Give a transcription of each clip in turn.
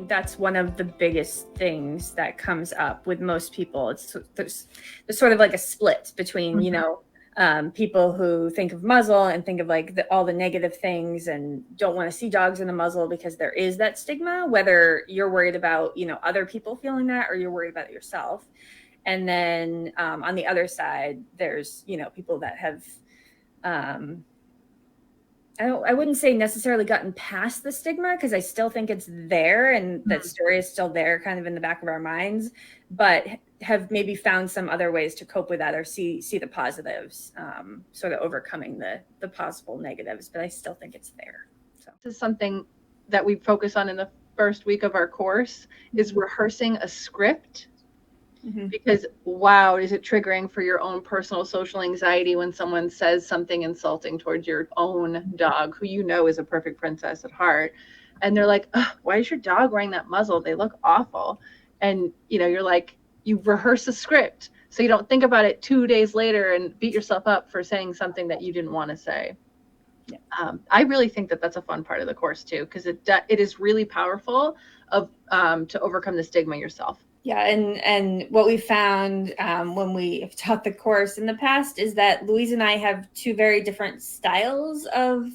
think that's one of the biggest things that comes up with most people. There's sort of like a split between, people who think of muzzle and think of like all the negative things and don't want to see dogs in a muzzle because there is that stigma, whether you're worried about, other people feeling that or you're worried about it yourself. And then on the other side, there's, people that have, I wouldn't say necessarily gotten past the stigma because I still think it's there and that story is still there kind of in the back of our minds, but have maybe found some other ways to cope with that or see the positives, sort of overcoming the possible negatives, but I still think it's there. So this is something that we focus on in the first week of our course is rehearsing a script. Because wow, is it triggering for your own personal social anxiety when someone says something insulting towards your own dog, who is a perfect princess at heart, and they're like, why is your dog wearing that muzzle? They look awful. And you're like, you rehearse a script so you don't think about it 2 days later and beat yourself up for saying something that you didn't want to say. I really think that that's a fun part of the course too, because it is really powerful to overcome the stigma yourself. Yeah, and what we found when we have taught the course in the past is that Louise and I have two very different styles of.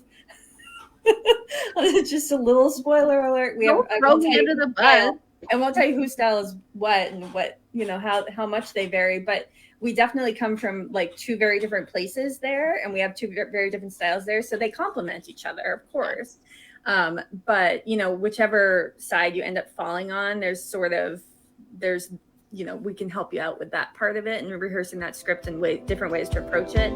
Just a little spoiler alert. We have throw me under the bus. I won't tell you whose style is what and what how much they vary, but we definitely come from like two very different places there, and we have two very different styles there, so they complement each other, of course. But whichever side you end up falling on, we can help you out with that part of it and rehearsing that script and different ways to approach it.